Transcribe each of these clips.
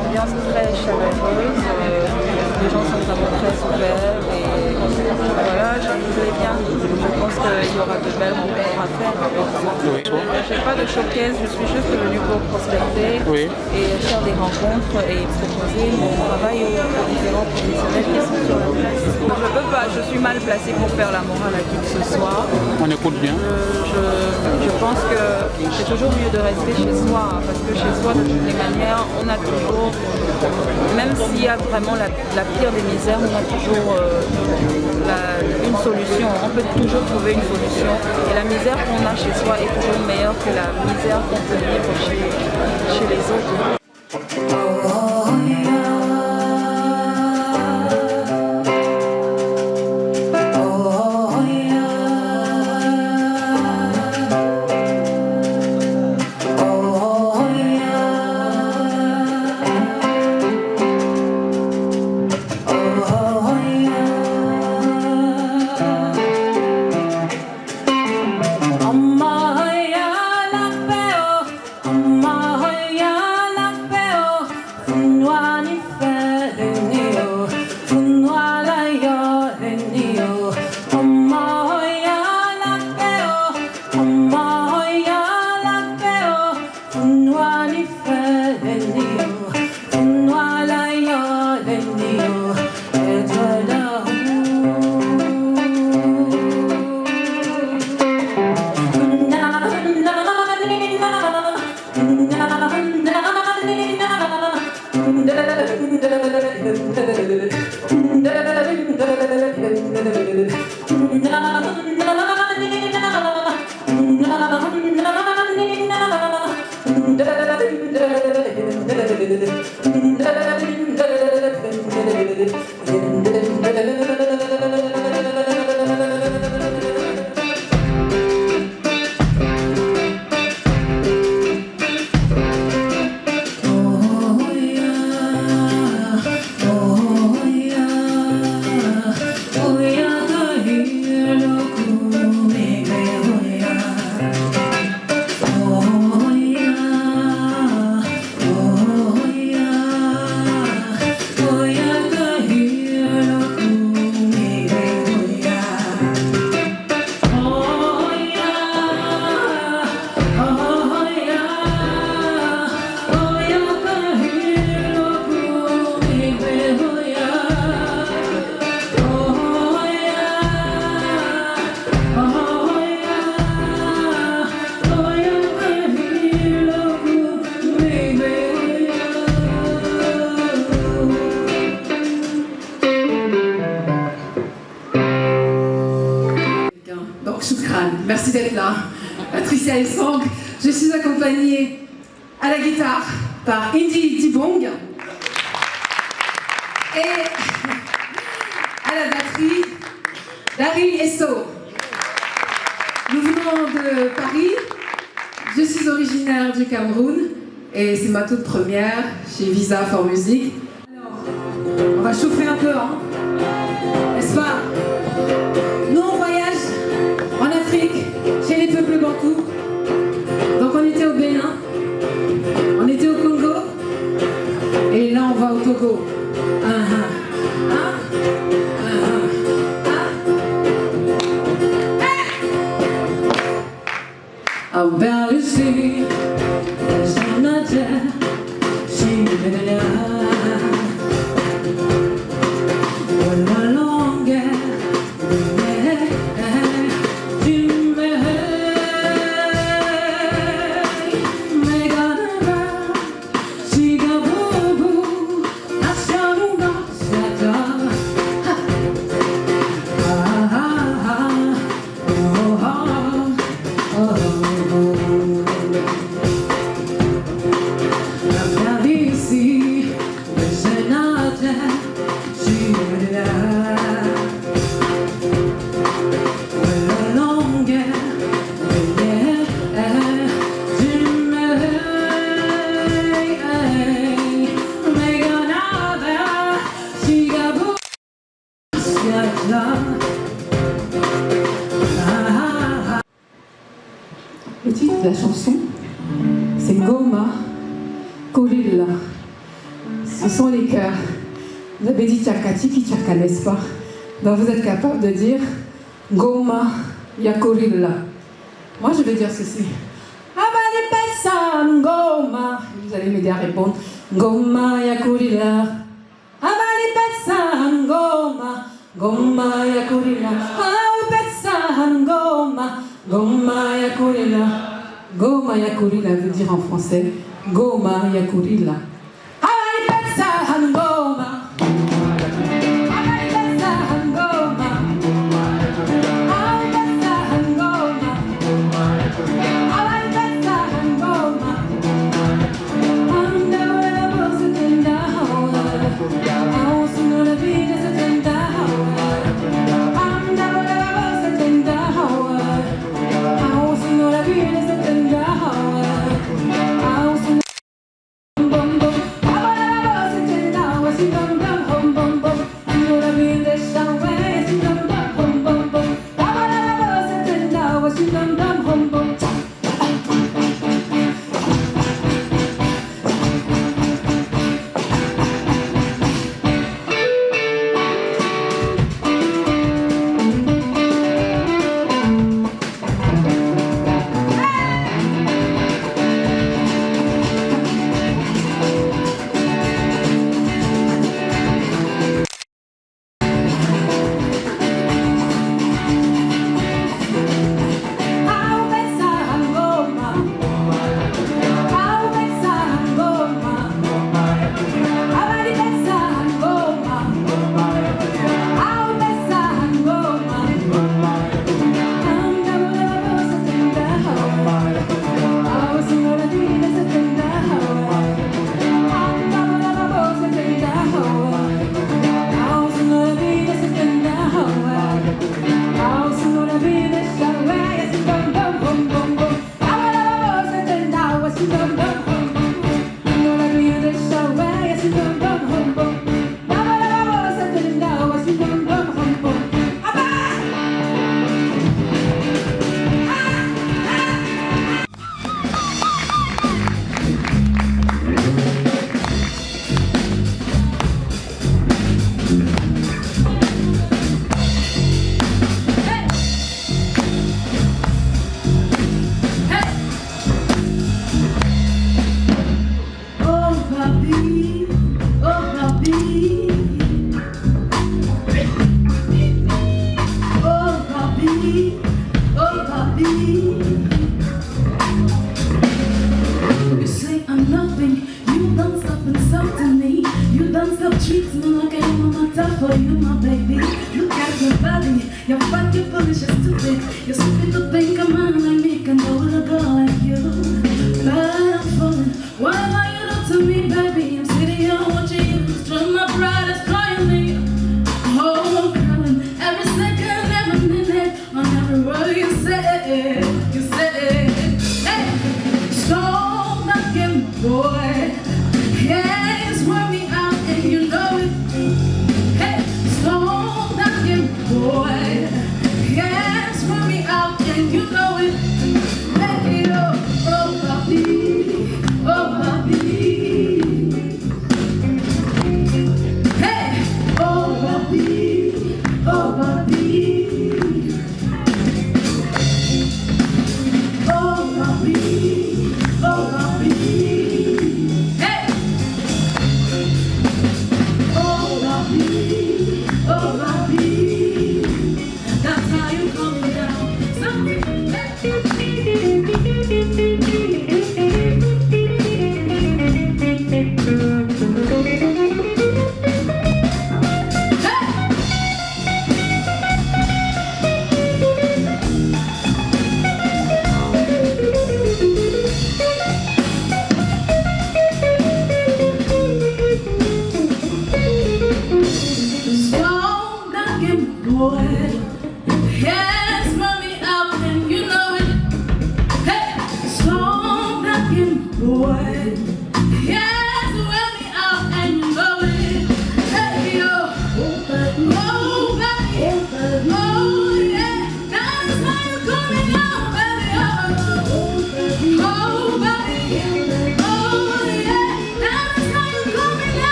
ambiance très chaleureuse, les gens sont vraiment très ouverts et voilà, je me plais bien. Je pense qu'il y aura de belles rencontres à faire. Oui. Je n'ai pas de showcase, je suis juste venue pour prospecter et faire des rencontres et proposer mon travail aux différents professionnels qui sont sur la place. Je ne peux pas, je suis mal placée pour faire la morale à qui que ce soit. On écoute bien. Je pense que c'est toujours mieux de rester chez soi, hein, parce que chez soi, de toutes les manières, on a toujours, même s'il y a vraiment la pire des misères, on a toujours une solution. On peut toujours trouver une solution. Et la misère qu'on a chez soi est toujours meilleure que la misère qu'on peut vivre chez les autres. Merci d'être là. Patricia Elsang. Je suis accompagnée à la guitare par Indy Dibong et à la batterie Daryl Esso. Nous venons de Paris. Je suis originaire du Cameroun et c'est ma toute première chez Visa for Music. Alors, on va chauffer un peu, hein? N'est-ce pas? Nous on voyage en Afrique, chez les peuples bantous. Donc on était au Bénin, on était au Congo, et là on va au Togo. Le titre de la chanson, c'est Ngoma Kolila. ce sont les cœurs. Vous avez dit tchaka tiki tchaka, n'est-ce pas? Donc vous êtes capable de dire Goma Yakurilla. Moi je vais dire ceci. Abali Pessan Goma. Vous allez m'aider à répondre. Goma Yakurilla. Abali Pessan Goma. Goma Yakurilla. Abali Pessan Goma. Goma Yakurilla. Goma Yakurilla veut dire en français Goma Yakurilla. Abali Pessan Goma.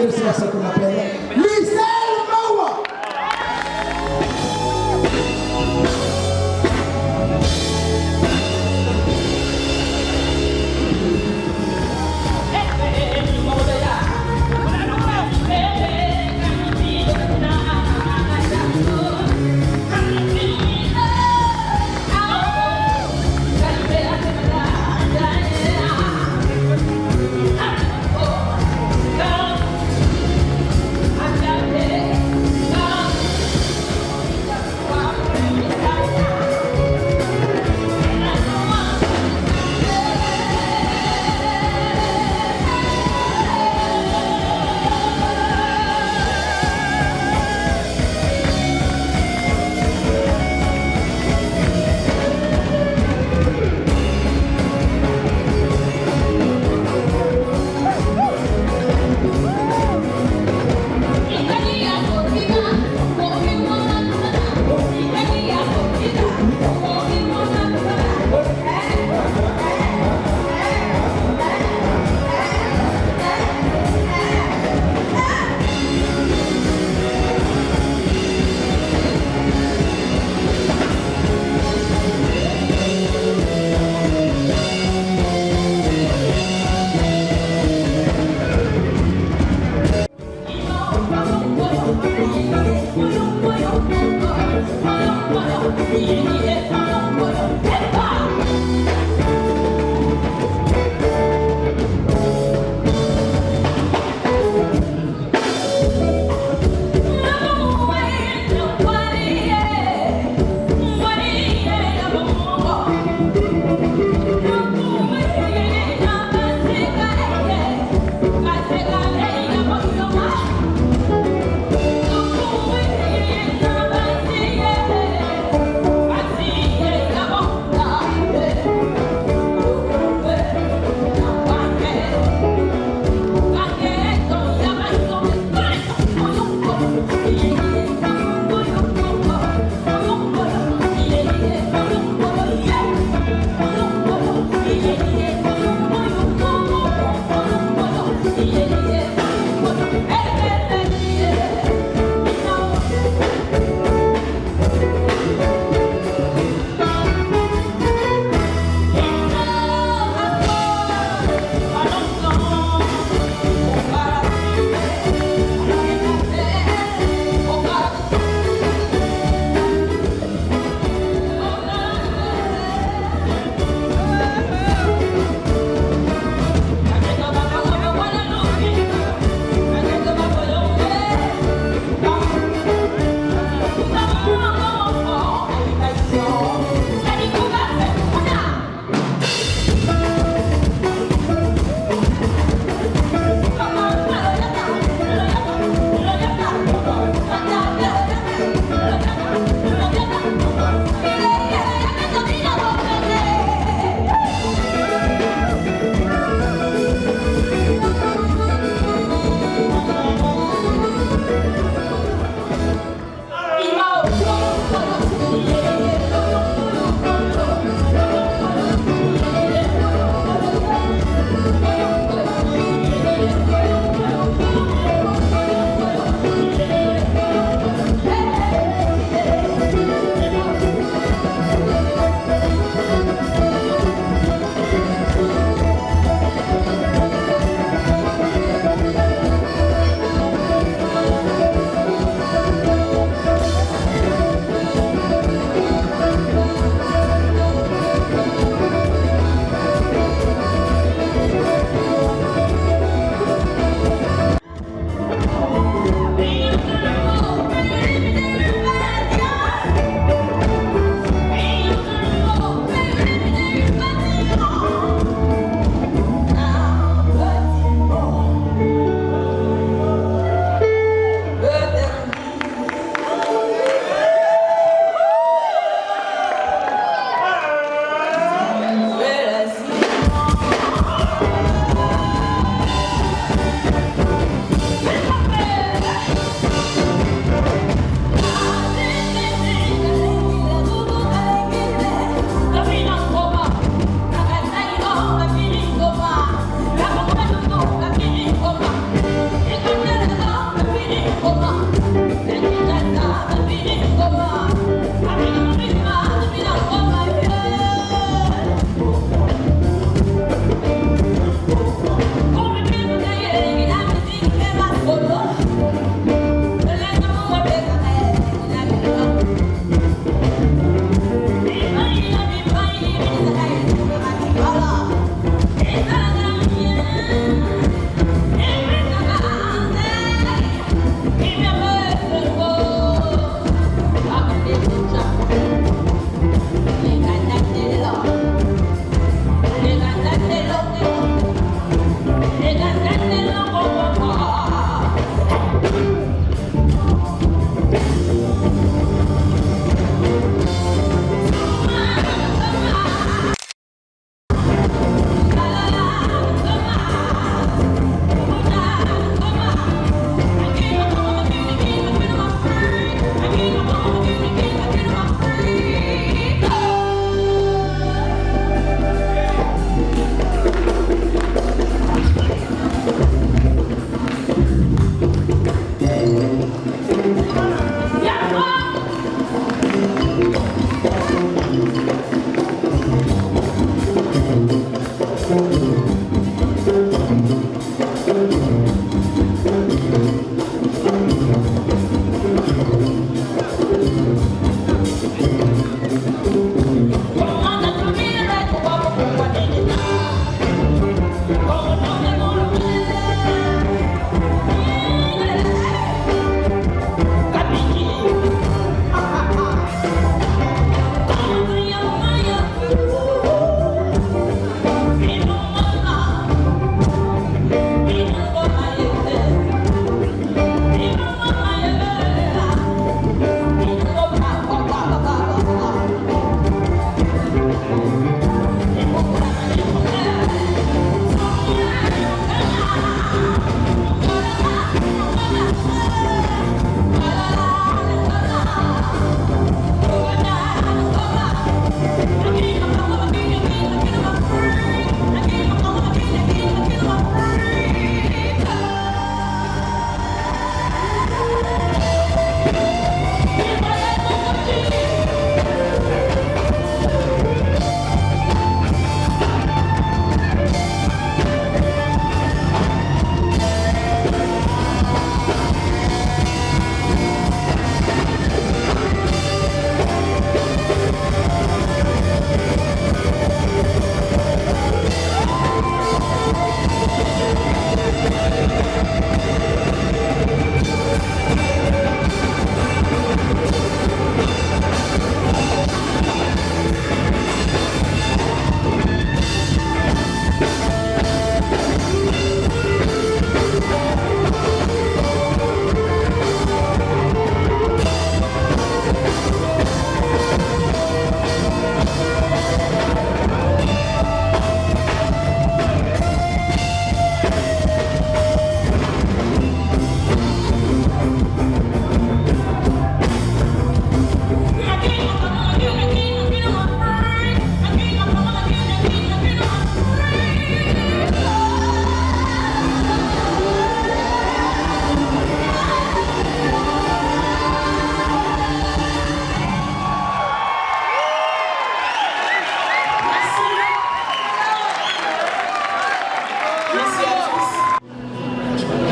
de ce morceau qu'on appelle Michel Mawa.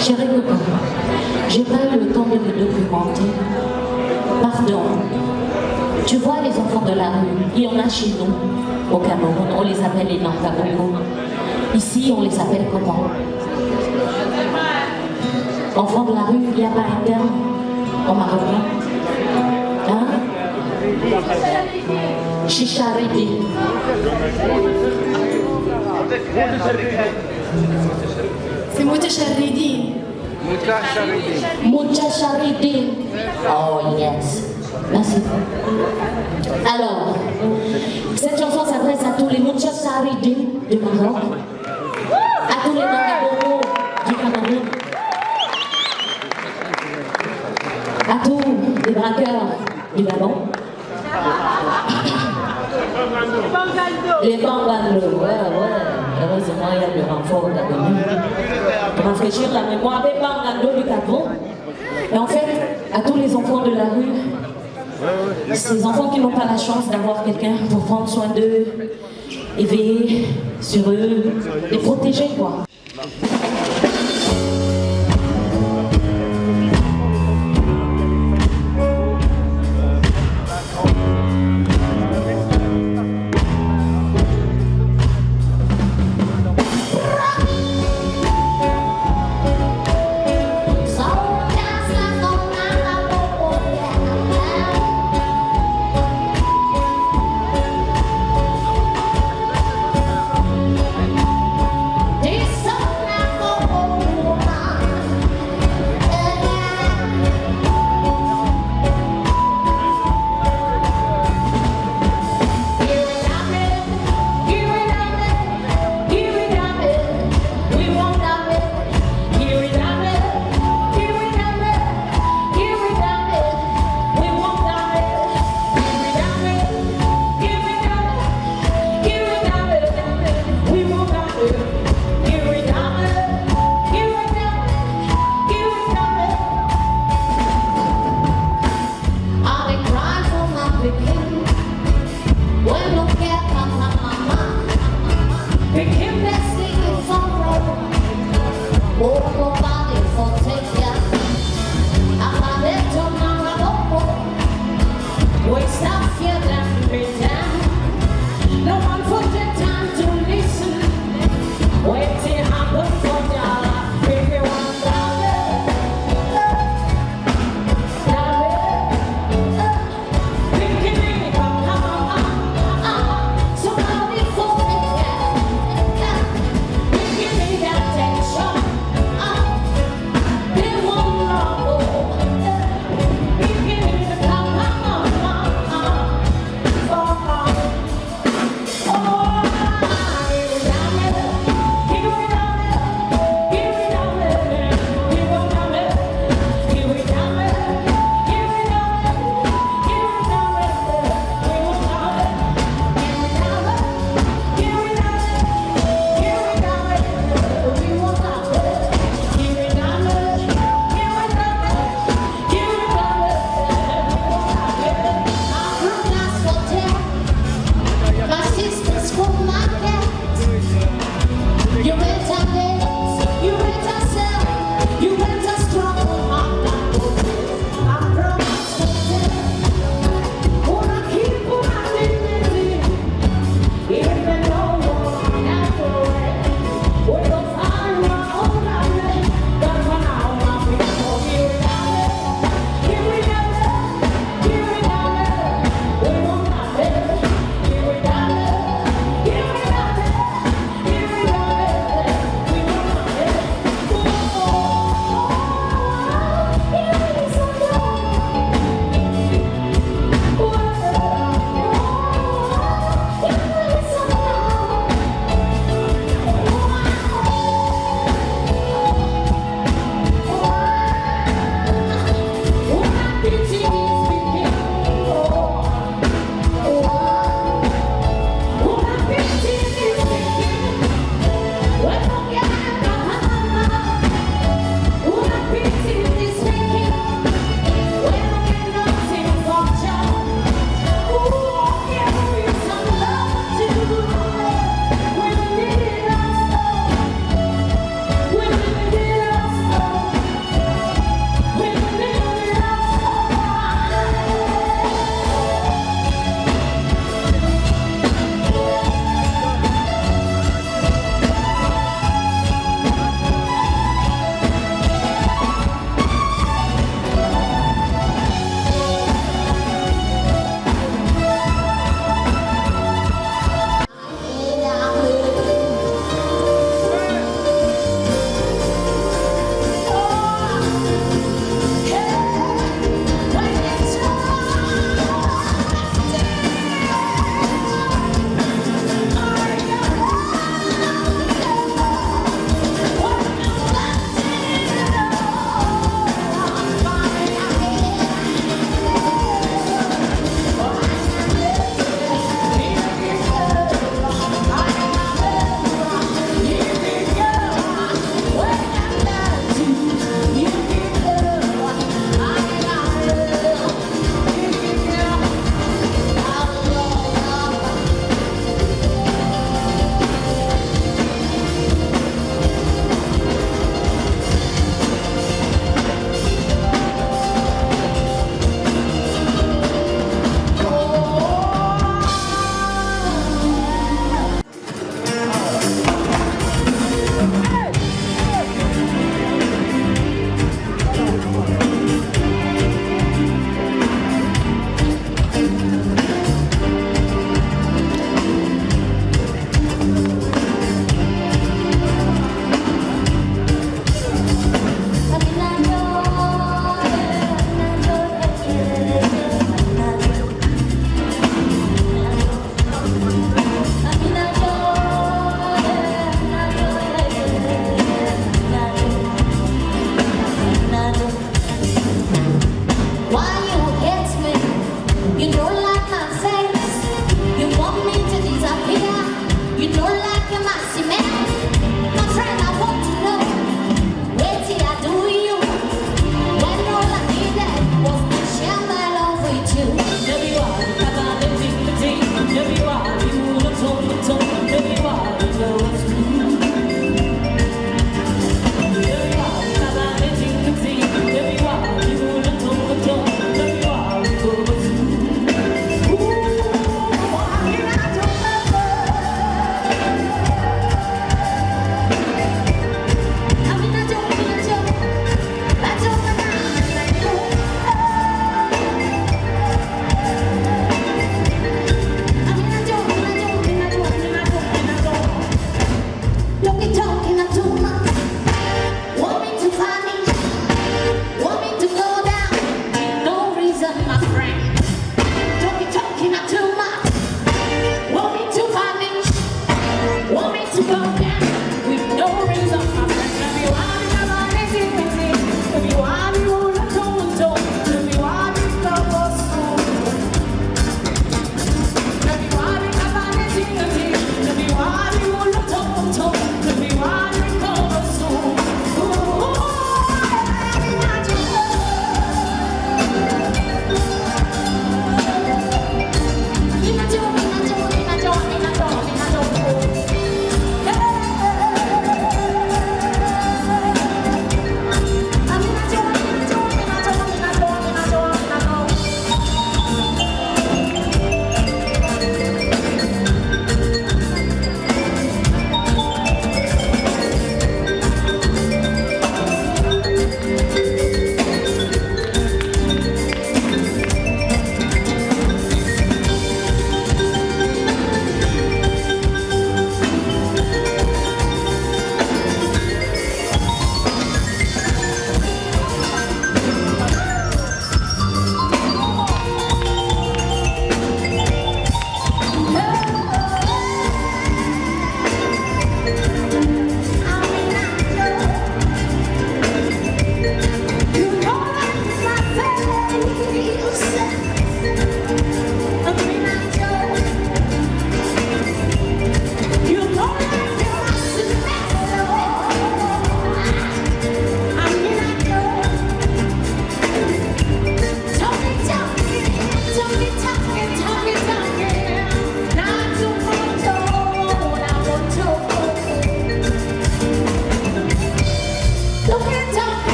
Chérie copain, j'ai pas eu le temps de me documenter. Pardon. Tu vois les enfants de la rue, il y en a chez nous, au Cameroun, on les appelle les Nantaboko. Ici, on les appelle comment? Enfants de la rue, il n'y a pas un terme en marocain? Hein? Chicharité. C'est Mutacharidi. Mutacharidi. Oh yes. Merci. Alors, cette chanson s'adresse à tous les Mutacharidi du Maroc, à tous les Nangaboro du Cameroun, à tous les braqueurs du Gabon. Les Bangando, ouais. Heureusement, il y a le renfort d'abonné. Pour rafraîchir la mémoire des Bangando du Gabon. Et en fait, à tous les enfants de la rue, ces enfants qui n'ont pas la chance d'avoir quelqu'un pour prendre soin d'eux, et veiller sur eux, les protéger, quoi. This song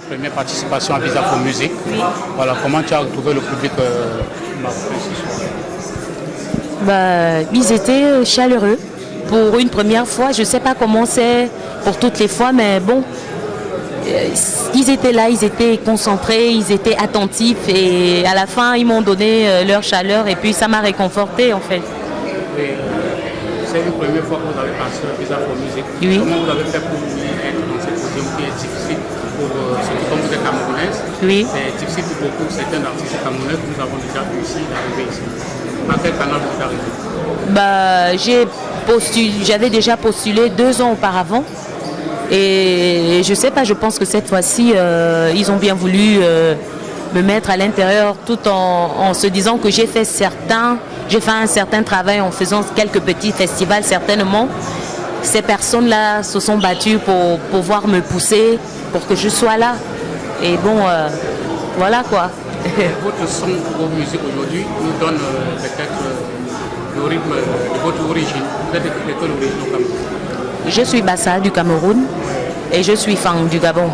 Première participation à Visafo Musique. Oui. Voilà, comment tu as retrouvé le public Ils étaient chaleureux. Pour une première fois, je ne sais pas comment c'est pour toutes les fois, mais bon, ils étaient là, ils étaient concentrés, ils étaient attentifs et à la fin, ils m'ont donné leur chaleur et puis ça m'a réconforté en fait. Oui, c'est une première fois que vous avez participé à Visafo Musique. Oui. Comment vous avez fait pour être dans cette podium qui est difficile pour surtout comme vous êtes camerounaise? Oui. C'est difficile pour beaucoup, certains artistes camerounais que nous avons déjà réussi d'arriver ici. À quel canal vous êtes arrivé? J'avais déjà postulé 2 ans auparavant et je sais pas, je pense que cette fois-ci ils ont bien voulu me mettre à l'intérieur tout en se disant que j'ai fait certains j'ai fait un certain travail en faisant quelques petits festivals, certainement. Ces personnes-là se sont battues pour pouvoir me pousser, pour que je sois là. Et bon, voilà quoi. Votre son, vos musiques aujourd'hui nous donne peut-être le rythme de votre origine. Vous êtes de quelle origine au Cameroun? Je suis Bassa du Cameroun et je suis Fang du Gabon.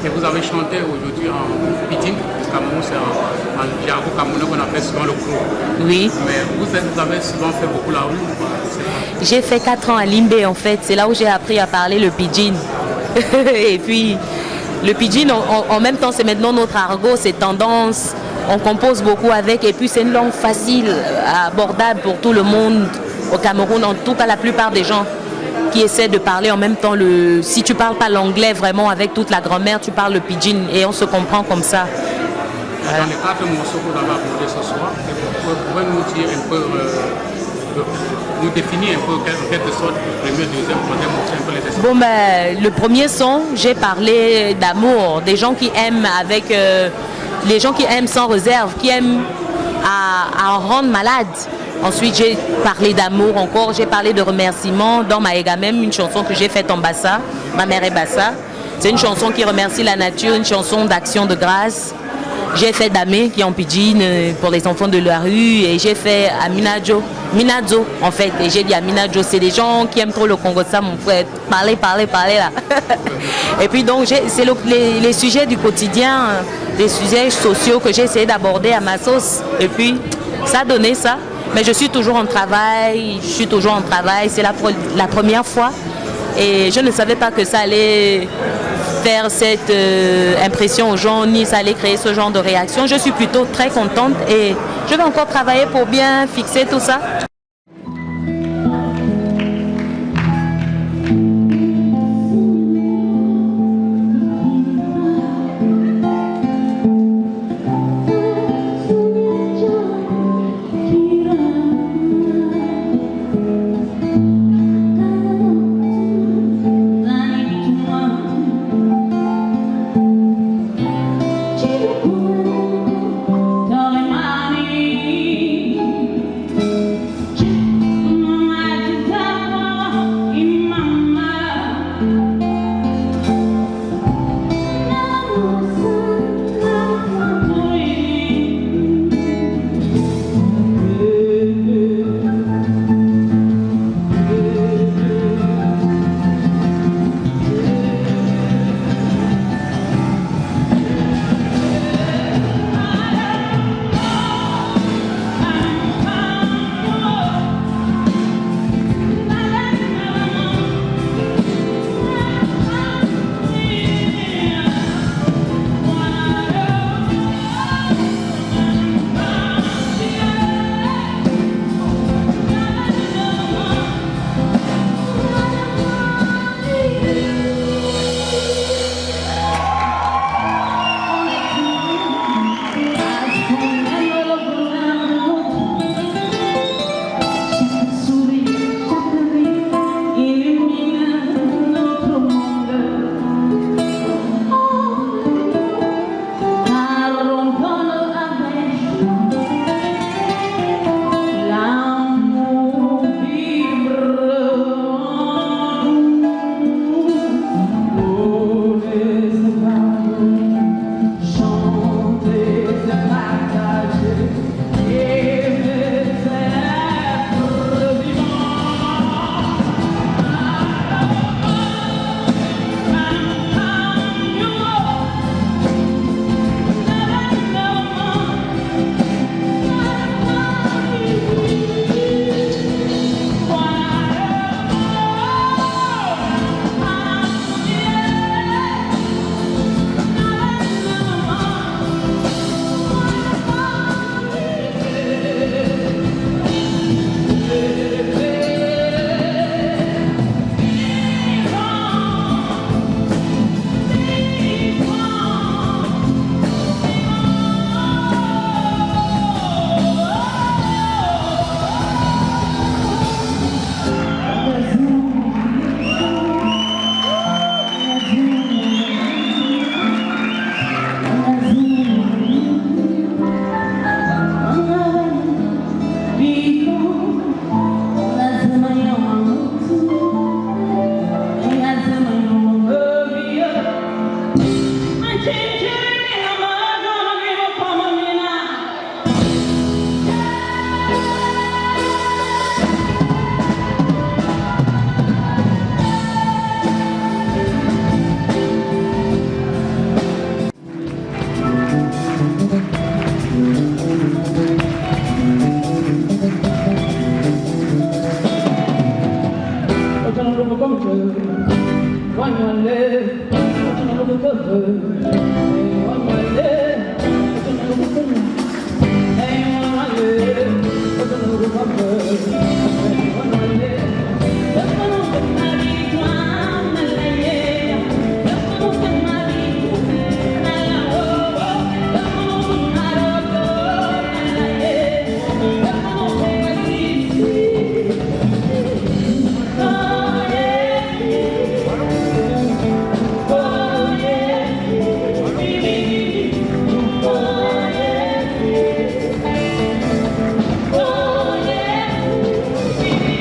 Et vous avez chanté aujourd'hui en Pidgin, du Cameroun, c'est en jargon camerounais qu'on appelle souvent le crew. Oui. Mais vous avez souvent fait beaucoup la rue? J'ai fait 4 ans à Limbé en fait, c'est là où j'ai appris à parler le Pidgin. Et puis le Pidgin en même temps c'est maintenant notre argot, c'est tendance, on compose beaucoup avec et puis c'est une langue facile, abordable pour tout le monde au Cameroun, en tout cas la plupart des gens qui essaient de parler en même temps si tu parles pas l'anglais vraiment avec toute la grammaire, tu parles le Pidgin et on se comprend comme ça. Voilà. Dans les 4 morceaux que vous avez abordés ce soir, vous pouvez nous dire un peu, nous définir un peu en quelque sorte le premier, deuxième, troisième morceau, un peu les essais. Bon ben, le premier son, j'ai parlé d'amour, des gens qui aiment les gens qui aiment sans réserve, qui aiment à en rendre malade. Ensuite, j'ai parlé d'amour encore, j'ai parlé de remerciements dans Maïga même, une chanson que j'ai faite en Bassa, ma mère est Bassa. C'est une chanson qui remercie la nature, une chanson d'action de grâce. J'ai fait Damé qui est en Pidgin pour les enfants de la rue et j'ai fait Aminajo, Minazo en fait. Et j'ai dit Aminajo, c'est des gens qui aiment trop le Congo, ça mon frère, parler là. Et puis donc c'est les sujets du quotidien, des sujets sociaux que j'ai essayé d'aborder à ma sauce. Et puis ça a donné ça. Mais je suis toujours en travail, c'est la première fois. Et je ne savais pas que ça allait faire cette impression aux gens, ni ça allait créer ce genre de réaction. Je suis plutôt très contente et je vais encore travailler pour bien fixer tout ça. Oh yeah.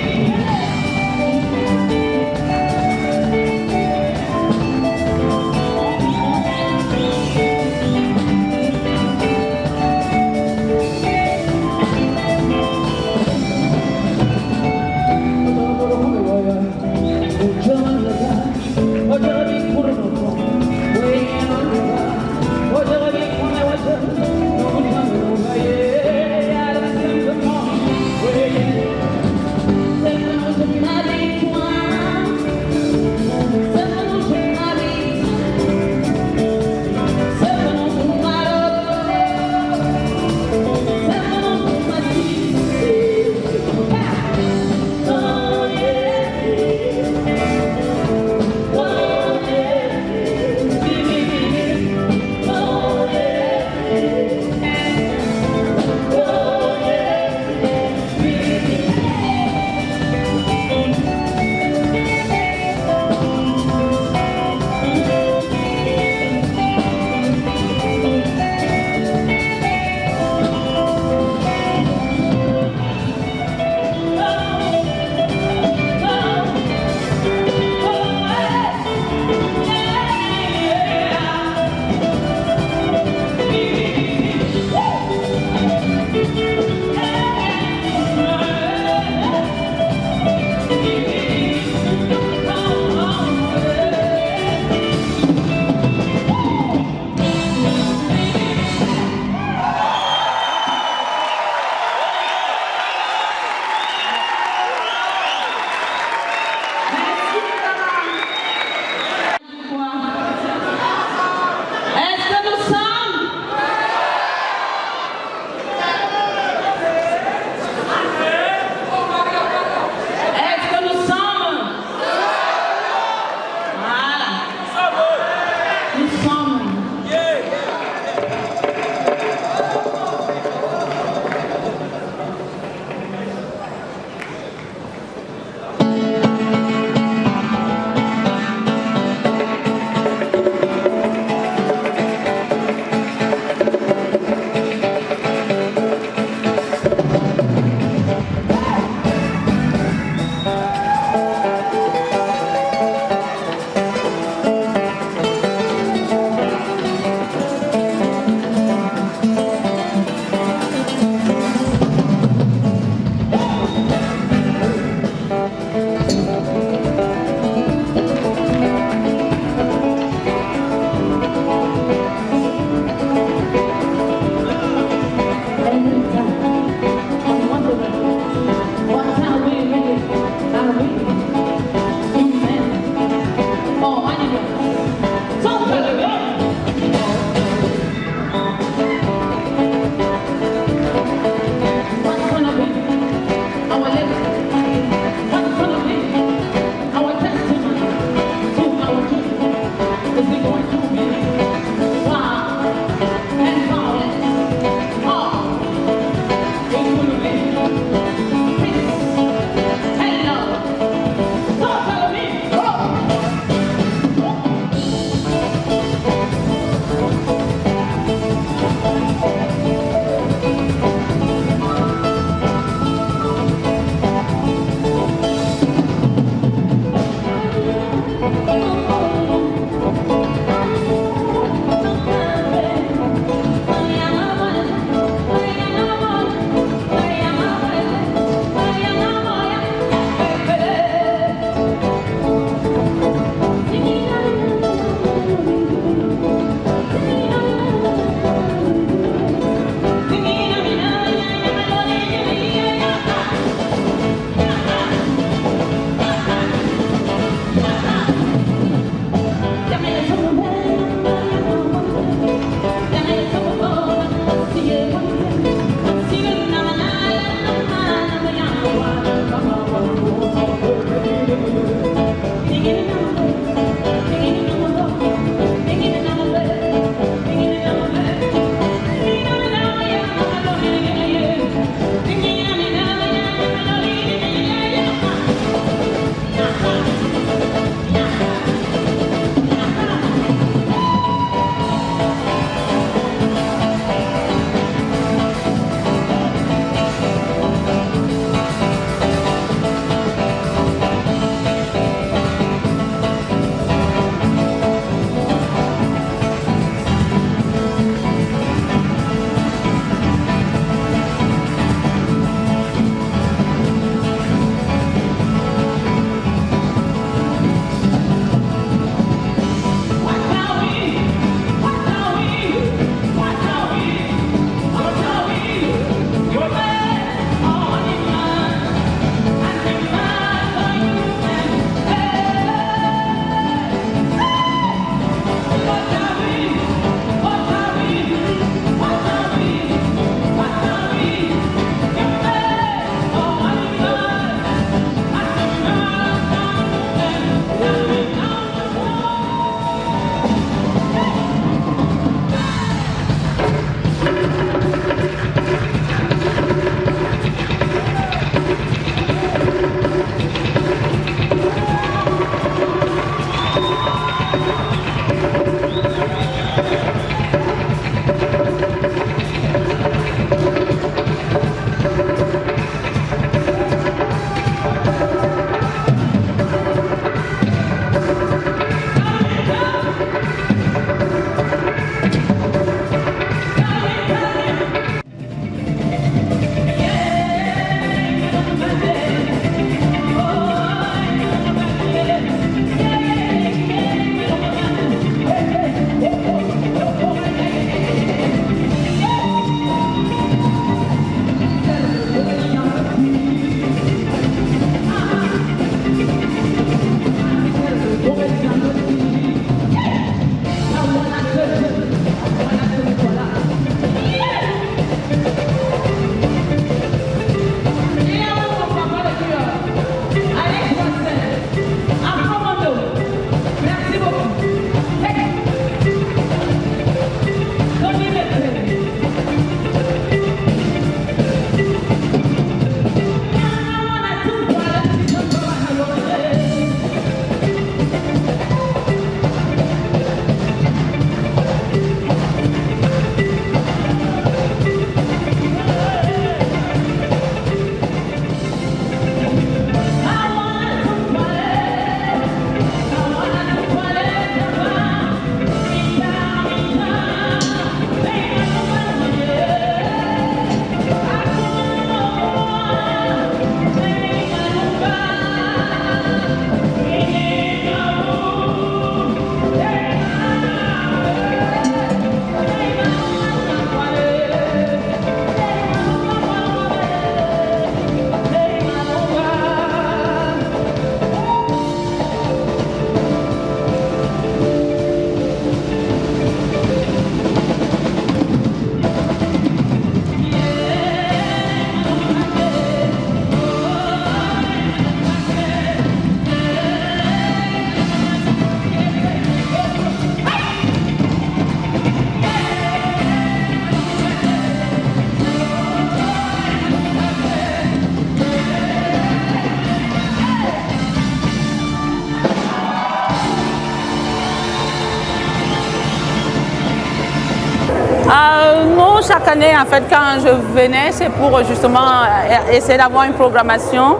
chaque année, en fait, quand je venais, c'est pour justement essayer d'avoir une programmation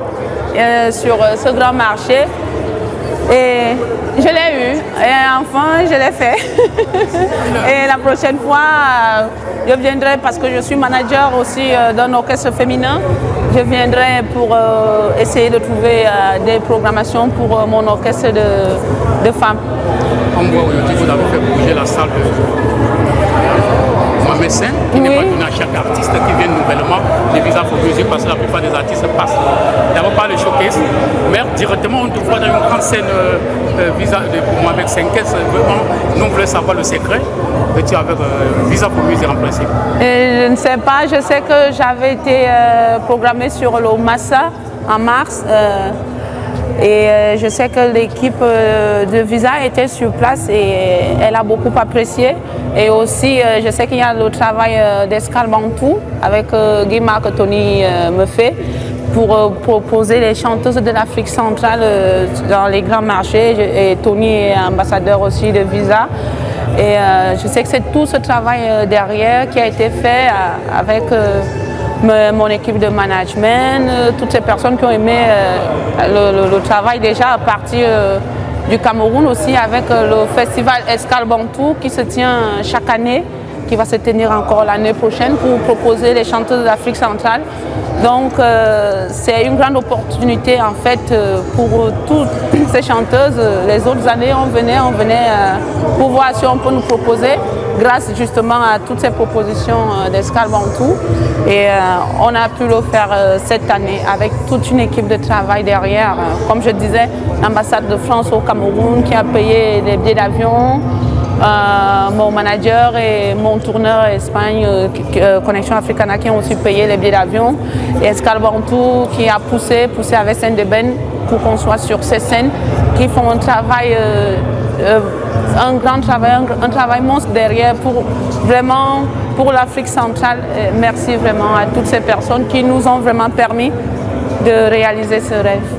sur ce grand marché. Et je l'ai eu, et enfin je l'ai fait. Et la prochaine fois, je viendrai parce que je suis manager aussi d'un orchestre féminin. Je viendrai pour essayer de trouver des programmations pour mon orchestre de femmes. On voit aujourd'hui que vous avez fait bouger la salle de médecin qui n'est pas donné à chaque artiste qui vient nouvellement de Visa for Music parce que la plupart des artistes passent d'abord par le showcase, mais directement on te voit dans une grande scène Visa pour moi avec 5 caisses. Vraiment, nous on voulait savoir le secret que tu as avec Visa for Music en principe. Je ne sais pas, je sais que j'avais été programmée sur le Massa en mars. Et je sais que l'équipe de Visa était sur place et elle a beaucoup apprécié. Et aussi, je sais qu'il y a le travail d'Escale Bantou avec Guy-Marc Tony me fait pour proposer les chanteuses de l'Afrique centrale dans les grands marchés. Et Tony est ambassadeur aussi de Visa. Et je sais que c'est tout ce travail derrière qui a été fait avec mon équipe de management, toutes ces personnes qui ont aimé le travail déjà à partir du Cameroun aussi avec le festival Escale Bantou qui se tient chaque année, qui va se tenir encore l'année prochaine pour proposer les chanteuses de l'Afrique centrale. Donc c'est une grande opportunité en fait pour toutes ces chanteuses. Les autres années on venait pour voir si on peut nous proposer grâce justement à toutes ces propositions d'Escale Bantou. Et on a pu le faire cette année avec toute une équipe de travail derrière. Comme je disais, l'ambassade de France au Cameroun qui a payé les billets d'avion, mon manager et mon tourneur Espagne, Connexion Africana, qui ont aussi payé les billets d'avion. Et Escale Bantou qui a poussé avec Scène de Ben pour qu'on soit sur ces scènes, qui font un travail, un grand travail, un travail monstre derrière pour l'Afrique centrale. Merci vraiment à toutes ces personnes qui nous ont vraiment permis de réaliser ce rêve.